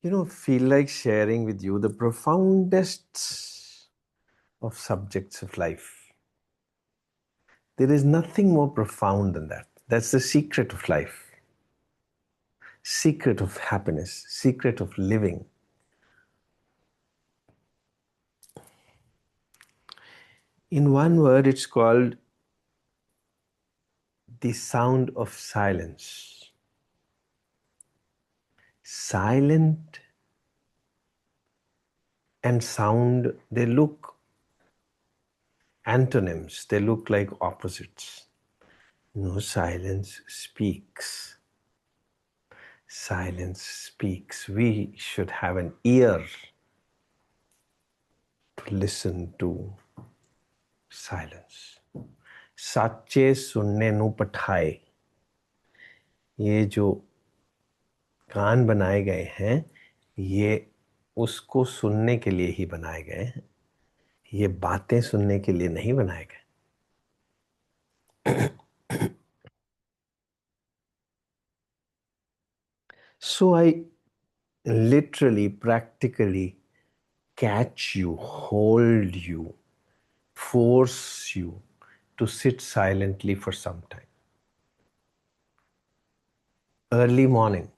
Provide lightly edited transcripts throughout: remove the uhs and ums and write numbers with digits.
Feel like sharing with you the profoundest of subjects of life. There is nothing more profound than that. That's the secret of life, secret of happiness, secret of living. In one word, it's called the sound of silence. Silent and sound, they look antonyms, they look like opposites. No, silence speaks. Silence speaks. We should have an ear to listen to silence. साचे सुनने नु पठाए, ये जो कान बनाए गए हैं ये उसको सुनने के लिए ही बनाए गए हैं, ये बातें सुनने के लिए नहीं बनाए गए. So I literally, practically catch you, hold you, force you to sit silently for some time. Early morning.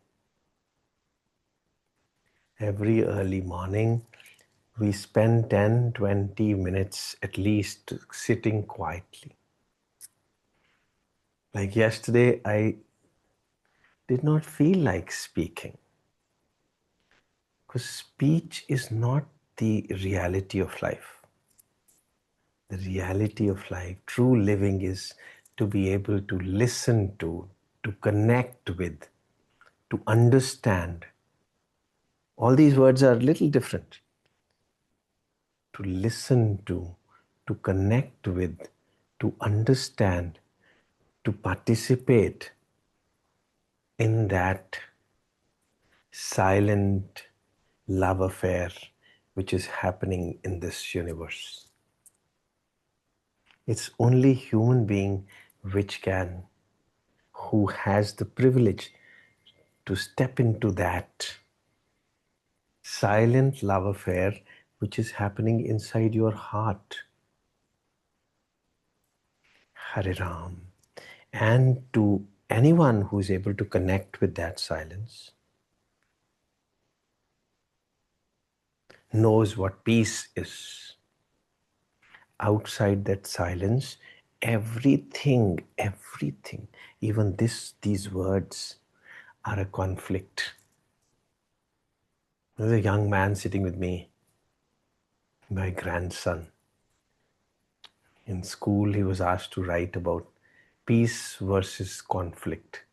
Every early morning, we spend 10-20 minutes at least sitting quietly. Like yesterday, I did not feel like speaking. Because speech is not the reality of life. The reality of life, true living, is to be able to listen to connect with, to understand. All these words are a little different. To listen to connect with, to understand, to participate in that silent love affair which is happening in this universe. It's only human being who has the privilege to step into that silent love affair which is happening inside your heart. Hare Ram. And to anyone who is able to connect with that silence, knows what peace is. Outside that silence, everything, even these words are a conflict. There's a young man sitting with me, my grandson. In school, he was asked to write about peace versus conflict.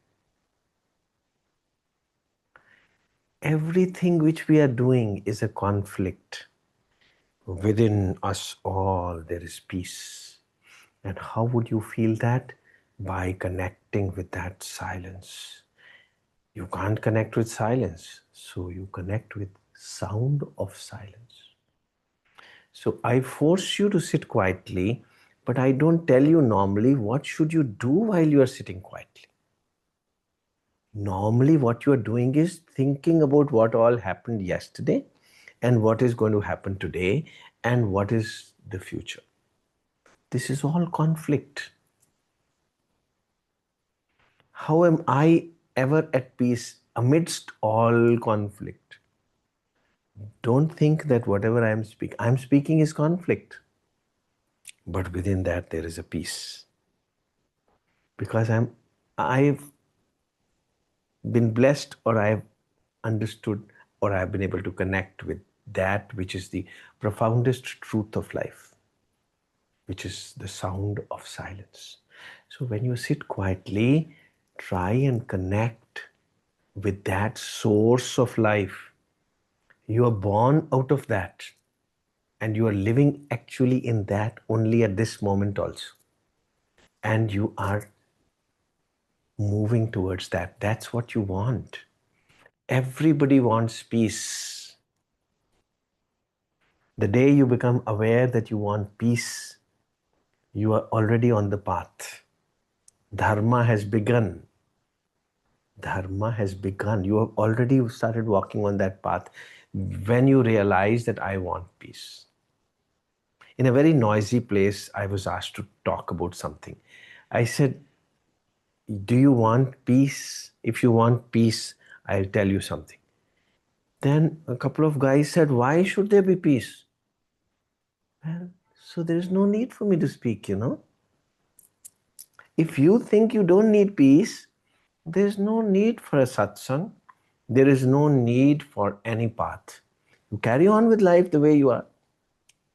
Everything which we are doing is a conflict. Within us all, there is peace. And how would you feel that? By connecting with that silence. You can't connect with silence, so you connect with sound of silence. So I force you to sit quietly, but I don't tell you normally what should you do while you are sitting quietly. Normally what you are doing is thinking about what all happened yesterday and what is going to happen today and what is the future. This is all conflict. How am I ever at peace amidst all conflict? Don't think that whatever I'm speaking is conflict. But within that there is a peace. Because I've been blessed, or I've understood, or I've been able to connect with that which is the profoundest truth of life, which is the sound of silence. So when you sit quietly, try and connect with that source of life. You are born out of that, and you are living actually in that only at this moment also. And you are moving towards that. That's what you want. Everybody wants peace. The day you become aware that you want peace, you are already on the path. Dharma has begun. Dharma has begun. You have already started walking on that path when you realize that I want peace. In a very noisy place, I was asked to talk about something. I said, do you want peace? If you want peace, I'll tell you something. Then a couple of guys said, why should there be peace? Well, so there is no need for me to speak. If you think you don't need peace, there's no need for a satsang. There is no need for any path. You carry on with life the way you are,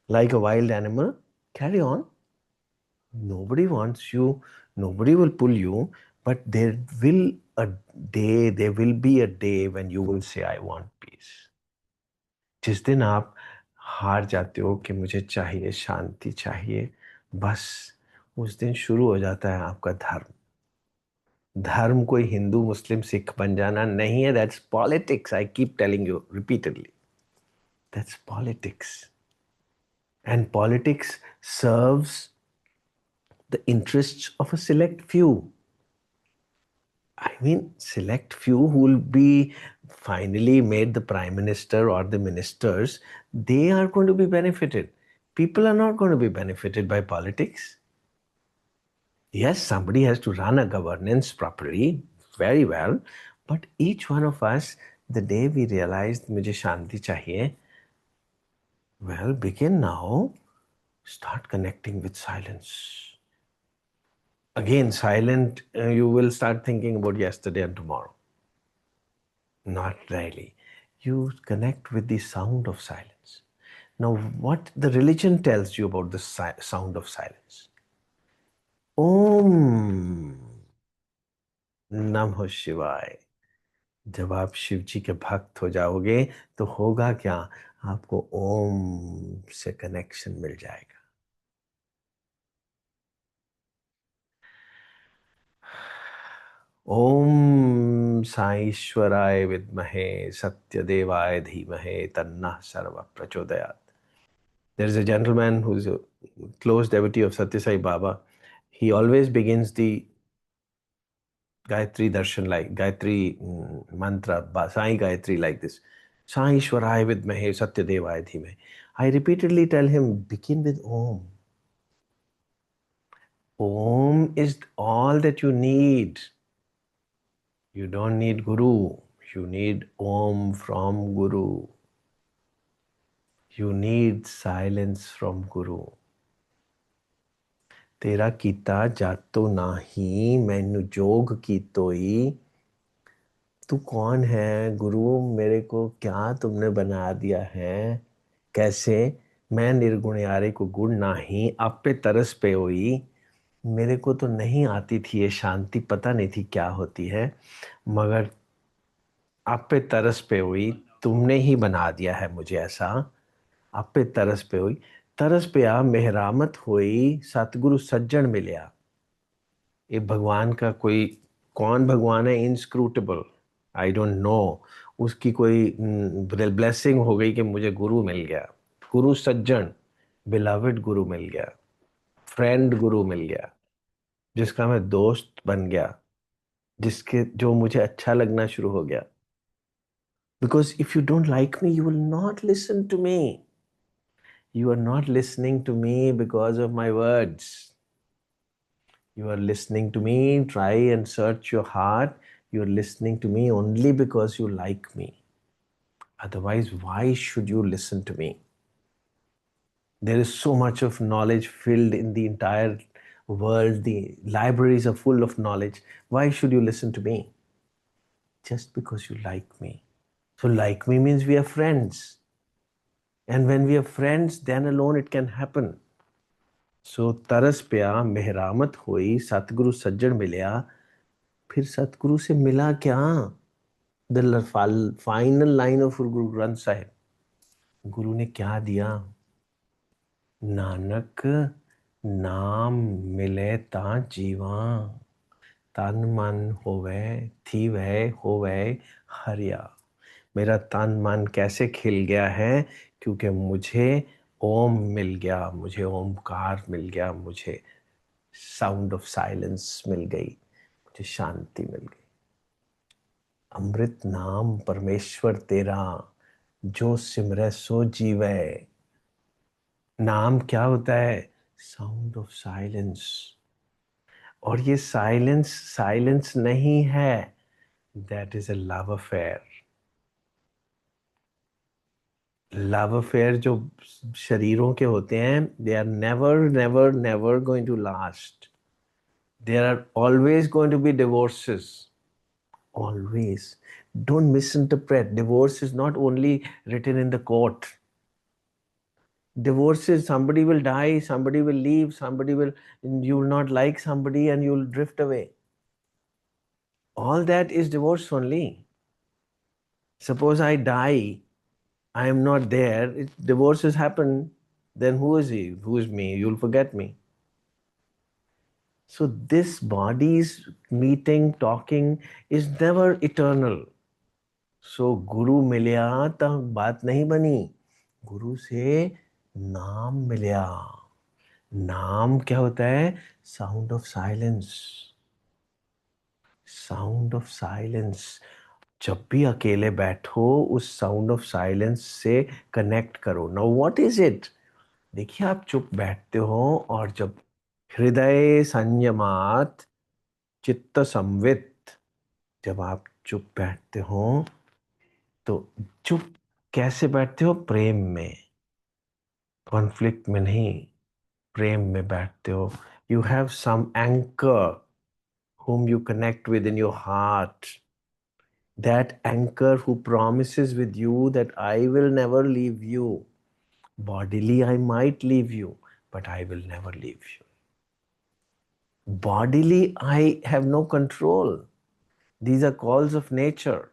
like a wild animal. Carry on. Nobody wants you, nobody will pull you, but there will be a day when you will say, I want peace. जिस दिन आप हार जाते हो कि मुझे चाहिए शांति चाहिए, बस उस दिन शुरू हो जाता है आपका धर्म. धर्म कोई हिंदू मुस्लिम सिख बन जाना नहीं है. That's politics. I keep telling you repeatedly, that's politics. And politics serves the interests of a select few. I mean, select few who will be finally made the prime minister or the ministers, they are going to be benefited. People are not going to be benefited by politics. Yes, somebody has to run a governance properly, very well, but each one of us, the day we realized mujhe shanti chahiye, well, begin now, start connecting with silence. Again, silent, you will start thinking about yesterday and tomorrow. Not really. You connect with the sound of silence. Now, what the religion tells you about the sound of silence? Om Namo Shivaya. जब आप शिव जी के भक्त हो जाओगे तो होगा क्या? आपको ओम से कनेक्शन मिल जाएगा. ओम साईश्वराय विद्महे सत्यदेवाय धीमहे तन्नः सर्व प्रचोदयात्. There is a gentleman who's a close devotee of Satya Sai Baba. He always begins the Gayatri Darshan like Gayatri mantra, Sai Gayatri like this. Sai Ishwarai Vidmahe Satya Devaya Dhime. I repeatedly tell him, begin with Om. Om is all that you need. You don't need Guru. You need Om from Guru. You need silence from Guru. तेरा कीता जातो नाही मैनू जोग कीतोई. तू कौन है गुरु? मेरे को क्या तुमने बना दिया है? कैसे? मैं निर्गुणयारे को गुण नाही आप पे तरस पे होई. मेरे को तो नहीं आती थी ये शांति, पता नहीं थी क्या होती है, मगर आप पे तरस पे हुई. तुमने ही बना दिया है मुझे ऐसा. आप पे तरस पे हुई. तरस पे आ मेहरामत हुई सतगुरु सज्जन मिलया. ये भगवान का कोई कौन भगवान है? इनस्क्रूटेबल. I don't know. उसकी कोई ब्लेसिंग हो गई कि मुझे गुरु मिल गया. गुरु सज्जन, बिलवेड गुरु मिल गया. फ्रेंड गुरु मिल गया, जिसका मैं दोस्त बन गया, जिसके जो मुझे अच्छा लगना शुरू हो गया. Because if you don't like me, you will not listen to me. You are not listening to me because of my words. You are listening to me. Try and search your heart. You are listening to me only because you like me. Otherwise, why should you listen to me? There is so much of knowledge filled in the entire world. The libraries are full of knowledge. Why should you listen to me? Just because you like me. So like me means we are friends. And when we are friends, then alone it can happen. सो तरस पिया मेहरामत हुई सतगुरु सज्जन मिलया. फिर सतगुरु से मिला क्या? The final line of Guru Granth Sahib. गुरु ने क्या दिया? नानक नाम मिले ता जीवा. तन मन होवे थीवे होवे हरिया. मेरा तन मन कैसे खिल गया है? क्योंकि मुझे ओम मिल गया, मुझे ओमकार मिल गया, मुझे साउंड ऑफ साइलेंस मिल गई, मुझे शांति मिल गई. अमृत नाम परमेश्वर तेरा, जो सिमरे सो जीवे। नाम क्या होता है? Sound of silence. और ये साइलेंस साइलेंस नहीं है, that is a love affair. Love affair जो शरीरों के होते हैं, they are never never never going to last. There are always going to be divorces, always. Don't misinterpret. Divorce is not only written in the court. Divorce is somebody will die, somebody will leave, somebody will, you will not like somebody and you will drift away. All that is divorce only. Suppose I die, I am not there, divorce has happened, then who is he? Who is me? You'll forget me. So this body's meeting, talking is never eternal. सो गुरु मिलया तो बात नहीं बनी, गुरु से नाम मिलया। नाम क्या होता है? Sound of silence. Sound of silence. जब भी अकेले बैठो, उस साउंड ऑफ साइलेंस से कनेक्ट करो। Now what is it? देखिए, आप चुप बैठते हो और जब हृदय संयमात चित्त संवित, जब आप चुप बैठते हो तो चुप कैसे बैठते हो? प्रेम में, कॉन्फ्लिक्ट में नहीं, प्रेम में बैठते हो। You have some anchor whom you connect with in your heart. That anchor who promises with you that I will never leave you. Bodily, I might leave you, but I will never leave you. Bodily, I have no control. These are calls of nature.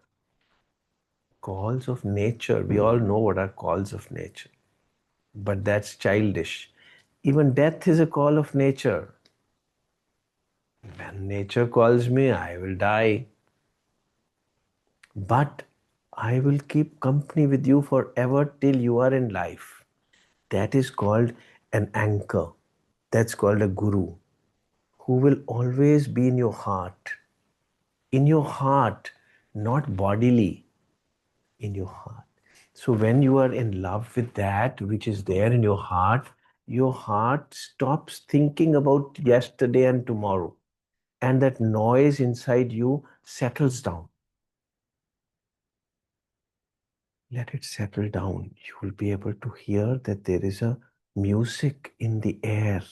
Calls of nature. We all know what are calls of nature, but that's childish. Even death is a call of nature. When nature calls me, I will die. But I will keep company with you forever till you are in life. That is called an anchor. That's called a guru who will always be in your heart. In your heart, not bodily, in your heart. So when you are in love with that which is there in your heart stops thinking about yesterday and tomorrow. And that noise inside you settles down. Let it settle down. You will be able to hear that there is a music in the air.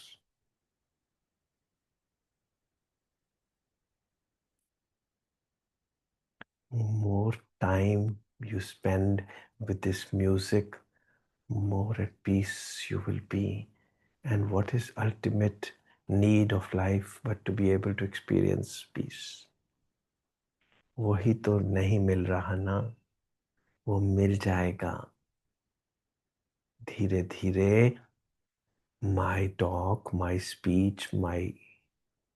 More time you spend with this music, more at peace you will be. And what is ultimate need of life but to be able to experience peace? वही तो नहीं मिल रहा ना, वो मिल जाएगा धीरे धीरे। My talk, my speech, my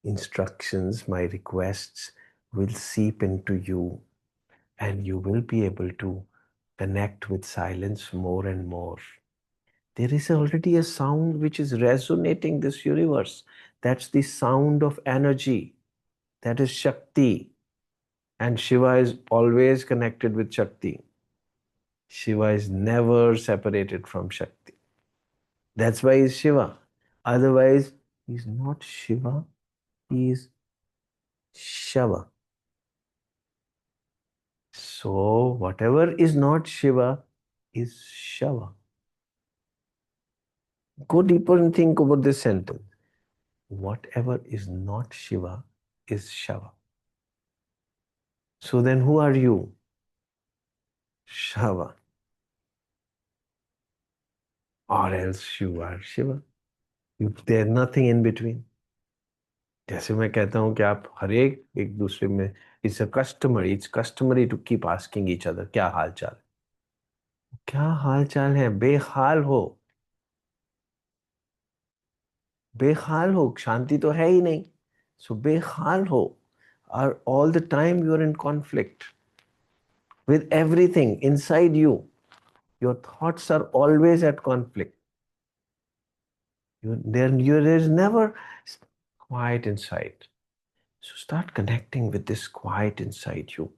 instructions, my requests will seep into you, and you will be able to connect with silence more and more. There is already a sound which is resonating this universe. That's the sound of energy. That is Shakti. And Shiva is always connected with Shakti. Shiva is never separated from Shakti. That's why he's Shiva. Otherwise, he's not Shiva, he is Shava. So, whatever is not Shiva is Shava. Go deeper and think about this sentence. Whatever is not Shiva is Shava. So then who are you? Shava. Or else you are Shiva. There's nothing in between. जैसे मैं कहता हूँ कि आप हर एक एक दूसरे में, it's customary to keep asking each other क्या हाल चाल। क्या हाल चाल है? बेहाल हो, बेहाल हो, शांति तो है ही नहीं। सो बेहाल हो, और all the time you are in conflict with everything inside you. Your thoughts are always at conflict. There is never quiet inside. So start connecting with this quiet inside you.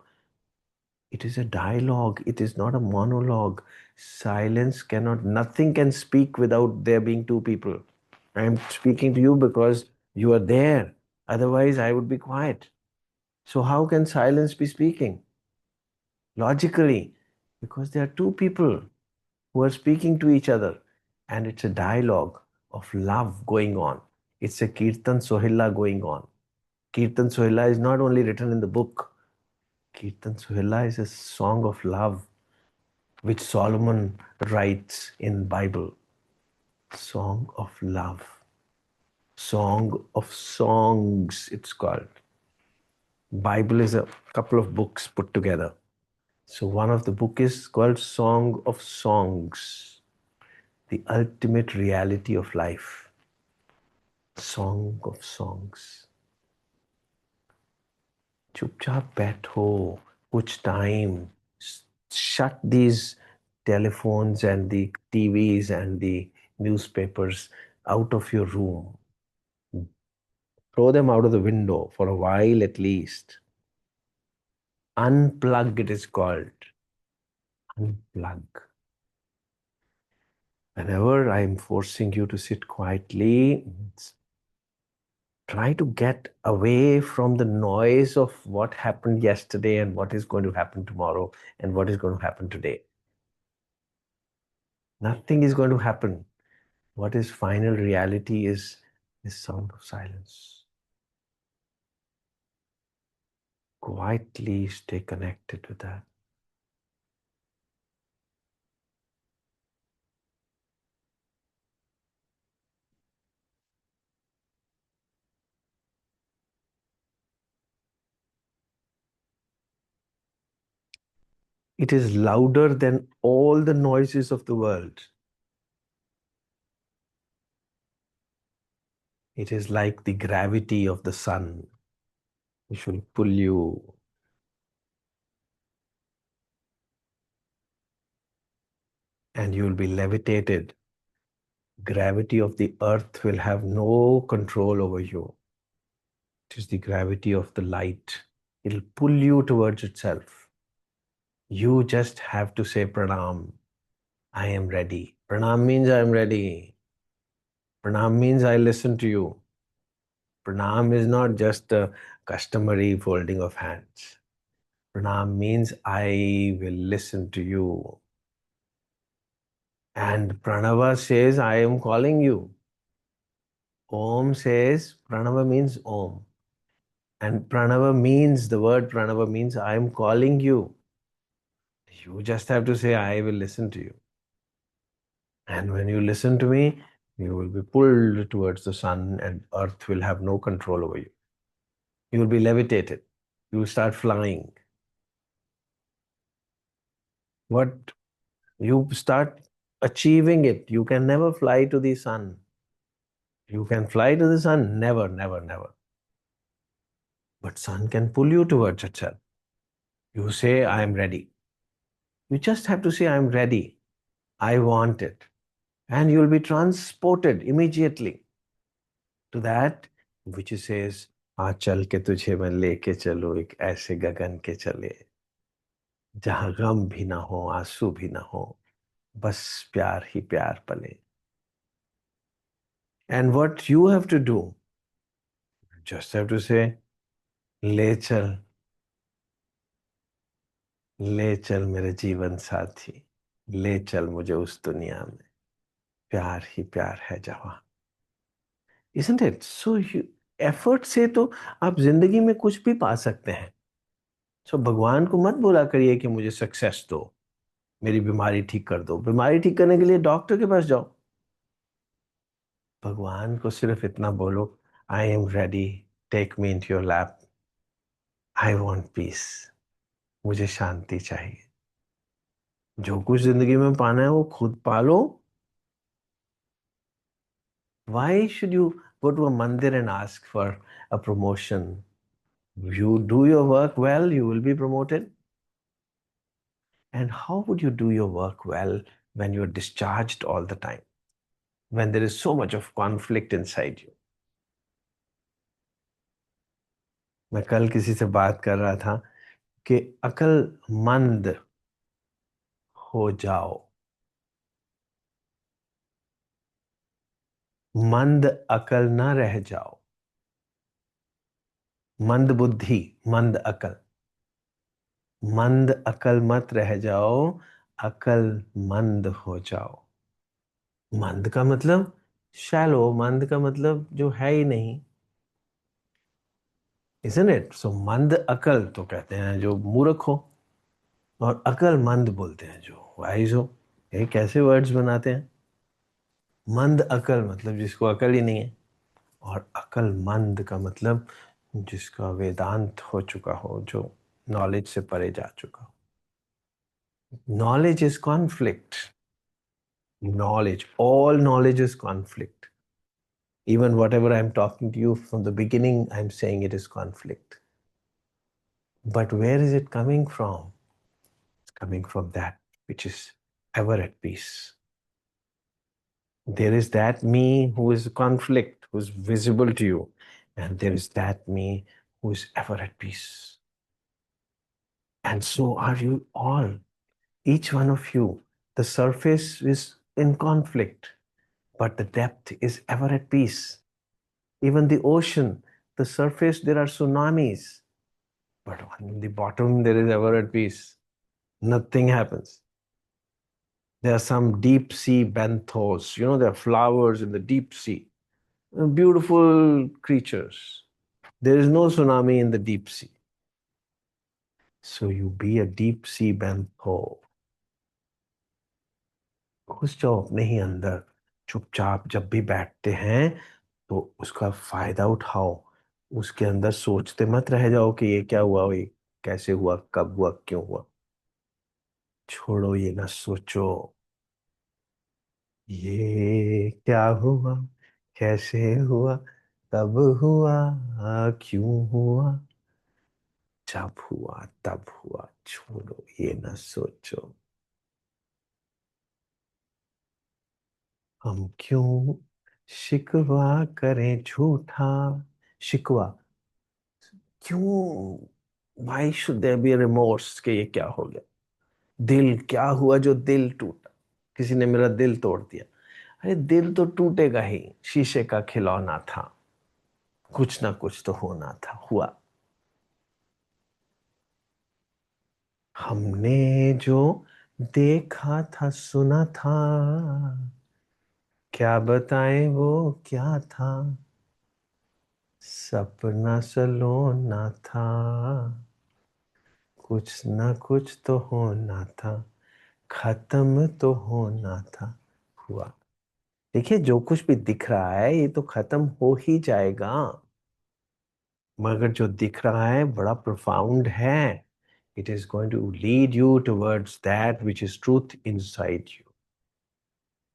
It is a dialogue. It is not a monologue. Silence cannot, nothing can speak without there being two people. I am speaking to you because you are there. Otherwise, I would be quiet. So, how can silence be speaking? Logically, because there are two people who are speaking to each other, and it's a dialogue of love going on. It's a Kirtan Sohila going on. Kirtan Sohila is not only written in the book, Kirtan Sohila is a song of love which Solomon writes in Bible. Song of love. Song of songs, it's called. Bible is a couple of books put together. So one of the book is called Song of Songs, the ultimate reality of life. Song of Songs. चुपचाप बैठो कुछ time. Shut these telephones and the TVs and the newspapers out of your room. Throw them out of the window for a while at least. Unplug, it is called. Unplug. Whenever I'm forcing you to sit quietly, try to get away from the noise of what happened yesterday and what is going to happen tomorrow and what is going to happen today. Nothing is going to happen. What is final reality is this sound of silence. Quietly stay connected with that. It is louder than all the noises of the world. It is like the gravity of the sun, which will pull you, and you will be levitated. Gravity of the earth will have no control over you. It is the gravity of the light. It'll pull you towards itself. You just have to say pranam. I am ready. Pranam means I am ready. Pranam means I listen to you. Pranam is not just a customary folding of hands. Pranam means I will listen to you. And Pranava says, I am calling you. Om says, Pranava means Om. And Pranava means, the word Pranava means, I am calling you. You just have to say, I will listen to you. And when you listen to me, you will be pulled towards the sun and earth will have no control over you. You will be levitated. You will start flying. What you start achieving it. You can never fly to the sun. You can fly to the sun, never, never, never. But sun can pull you towards itself. You say, I am ready. You just have to say, I am ready. I want it. And you'll be transported immediately to that which says, हाँ चल के तुझे मैं लेके चलूँ एक ऐसे गगन के चले जहाँ गम भी ना हो आंसू भी ना हो बस प्यार ही प्यार पले. And what you have to do, just have to say, ले चल मेरे जीवन साथी ले चल मुझे उस दुनिया में प्यार ही प्यार है जहाँ. Isn't it? So effort से तो आप जिंदगी में कुछ भी पा सकते हैं. So भगवान को मत बोला करिए कि मुझे सक्सेस दो, मेरी बीमारी ठीक कर दो. बीमारी ठीक करने के लिए डॉक्टर के पास जाओ. भगवान को सिर्फ इतना बोलो, I am ready, take me into your lap, I want peace, मुझे शांति चाहिए. जो कुछ जिंदगी में पाना है वो खुद पालो. Why should you go to a mandir and ask for a promotion? You do your work well, you will be promoted. And how would you do your work well when you're discharged all the time? When there is so much of conflict inside you. मैं कल किसी से बात कर रहा था कि अक्लमंद हो जाओ। मंद अकल ना रह जाओ। मंद बुद्धि, मंद अकल। मंद अकल मत रह जाओ, अकल मंद हो जाओ। मंद का मतलब शैलो, मंद का मतलब जो है ही नहीं, isn't it? सो मंद अकल तो कहते हैं जो मूर्ख हो, और अकल मंद बोलते हैं जो वाइज हो। ये कैसे वर्ड्स बनाते हैं? मंद अकल मतलब जिसको अकल ही नहीं है, और अकल मंद का मतलब जिसका वेदांत हो चुका हो, जो नॉलेज से परे जा चुका हो। Knowledge is conflict. Knowledge, all knowledge is conflict. Even whatever I'm talking to you from the beginning, I'm saying it is conflict. But where is it coming from? It's coming from that which is ever at peace. There is that me who is conflict, who is visible to you, and there is that me who is ever at peace. And so are you all, each one of you. The surface is in conflict, but the depth is ever at peace. Even the ocean, the surface, there are tsunamis, but on the bottom, there is ever at peace. Nothing happens. There are some deep sea benthos, there are flowers in the deep sea, beautiful creatures. There is no tsunami in the deep sea. So you be a deep sea bentho. घुस जाओ अपने ही अंदर, चुपचाप जब भी बैठते हैं तो उसका फायदा उठाओ। उसके अंदर सोचते मत रह जाओ कि ये क्या हुआ, ये कैसे हुआ, कब हुआ, क्यों हुआ। छोड़ो, ये ना सोचो ये क्या हुआ, कैसे हुआ, कब हुआ, क्यों हुआ। जब हुआ तब हुआ, छोड़ो ये ना सोचो। हम क्यों शिकवा करें झूठा। शिकवा क्यों? Why should there be remorse कि ये क्या हो गया। दिल क्या हुआ जो दिल टूटा, किसी ने मेरा दिल तोड़ दिया। अरे दिल तो टूटेगा ही, शीशे का खिलौना था, कुछ ना कुछ तो होना था, हुआ। हमने जो देखा था सुना था, क्या बताएं वो क्या था। सपना सलोना था, कुछ ना कुछ तो होना था, खत्म तो होना था, हुआ। देखिए, जो कुछ भी दिख रहा है ये तो खत्म हो ही जाएगा, मगर जो दिख रहा है बड़ा प्रोफाउंड है। It is going to lead you towards that which is truth inside you.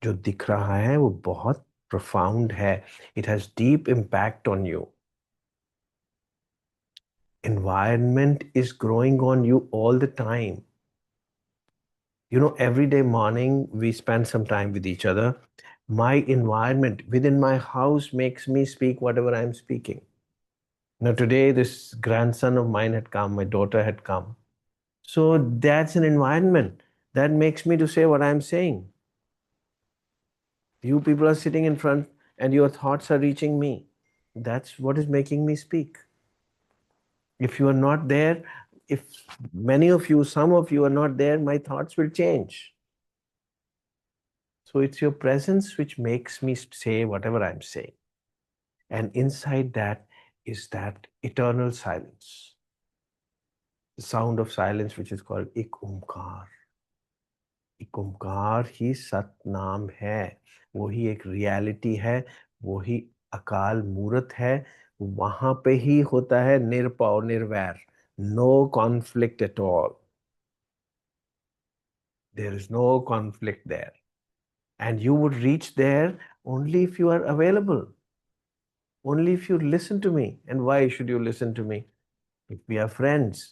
जो दिख रहा है वो बहुत प्रोफाउंड है। It has deep impact on you. Environment is growing on you all the time. Every day morning we spend some time with each other. My environment within my house makes me speak whatever I'm speaking. Now, today, this grandson of mine had come, my daughter had come. So, that's an environment that makes me to say what I'm saying. You people are sitting in front and your thoughts are reaching me. That's what is making me speak. If you are not there, if many of you, some of you are not there, my thoughts will change. So it's your presence which makes me say whatever I'm saying. And inside that is that eternal silence, the sound of silence, which is called Ik Omkar. Ik Omkar ही सतनाम है, वही एक reality है, वही अकाल मूर्त है। वहां पे ही होता है निरपौ निर्वैर, no conflict at all. There is no conflict there. And you would reach there only if you are available, only if you listen to me. And why should you listen to me? If we are friends.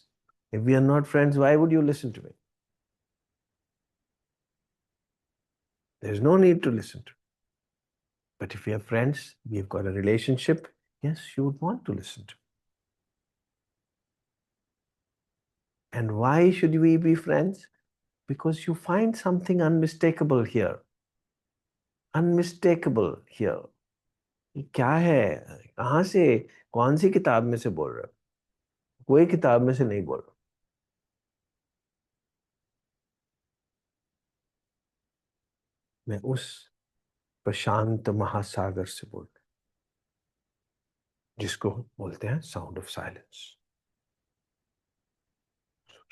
If we are not friends, why would you listen to me? There's no need to listen to me. But if we are friends, we've got a relationship, yes, you would want to listen to me. And why should we be friends? Because you find something unmistakable here. Unmistakable here. ये क्या है? कहाँ से? कौन सी किताब में से बोल रहे हो? कोई किताब में से नहीं बोल रहा। मैं उस प्रशांत महासागर से बोल रहा हूं, जिसको बोलते हैं sound of silence.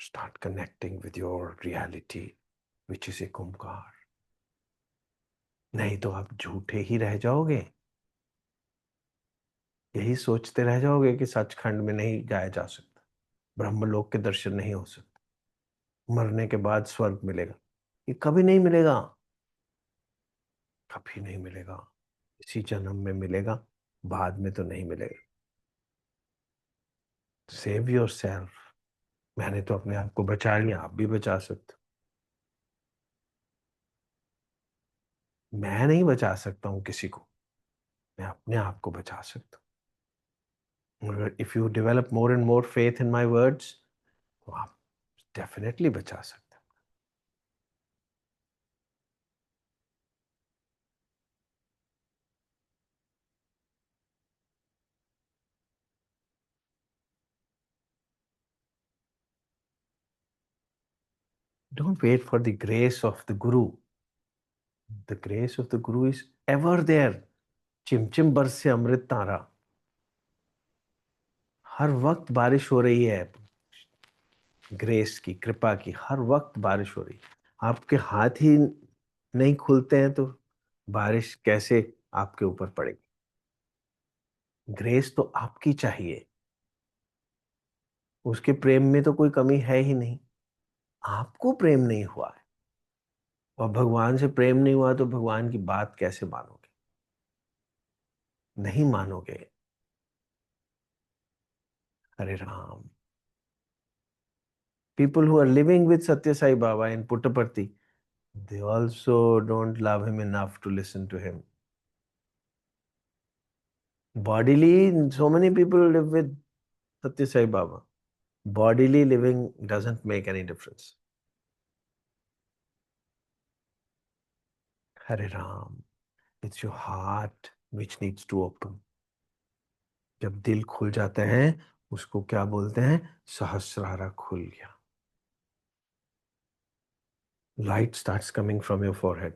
Start connecting with your reality which is a Omkar. नहीं तो आप झूठे ही रह जाओगे। यही सोचते रह जाओगे कि सचखंड में नहीं जाया जा सकता, ब्रह्मलोक के दर्शन नहीं हो सकते, मरने के बाद स्वर्ग मिलेगा। ये कभी नहीं मिलेगा। कभी नहीं मिलेगा। इसी जन्म में मिलेगा, बाद में तो नहीं मिलेगा। Save your self. मैंने तो अपने आप को बचा लिया, आप भी बचा सकते हो। मैं नहीं बचा सकता हूँ किसी को, मैं अपने आप को बचा सकता हूँ। अगर if you develop more and more faith in my words, तो आप डेफिनेटली बचा सकते हो। Don't wait for the grace of the Guru. The grace of the Guru is ever there. चिमचिम बरस से अमृत तारा। हर वक्त बारिश हो रही है। ग्रेस की, कृपा की, हर वक्त बारिश हो रही है। आपके हाथ ही नहीं खुलते हैं तो बारिश कैसे आपके ऊपर पड़ेगी? ग्रेस तो आपकी चाहिए। उसके प्रेम में तो कोई कमी है ही नहीं। आपको प्रेम नहीं हुआ है, और भगवान से प्रेम नहीं हुआ तो भगवान की बात कैसे मानोगे? नहीं मानोगे। हरे Ram. People who are living with Satya Sai Baba in Puttaparthi, they also don't love him enough to listen to him. Bodily, so many people live with Satya Sai Baba. Bodily living doesn't make any difference. Hare Ram. It's your heart which needs to open. जब दिल खुल जाता है, उसको क्या बोलते हैं? सहस्रारा खुल गया। Light starts coming from your forehead.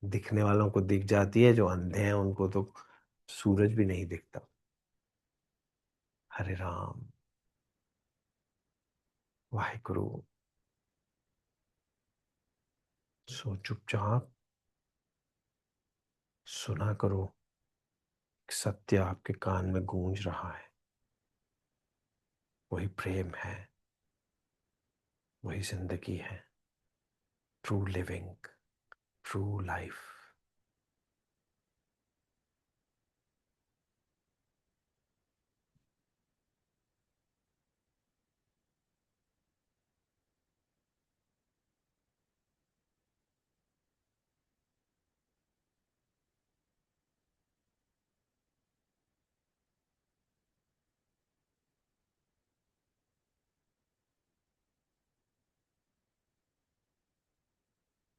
दिखने वालों को दिख जाती है, जो अंधे हैं उनको तो सूरज भी नहीं दिखता। हरे राम। वाहिगुरु। सो चुपचाप सुना करो। सत्य आपके कान में गूंज रहा है। वही प्रेम है, वही जिंदगी है। True living, true life.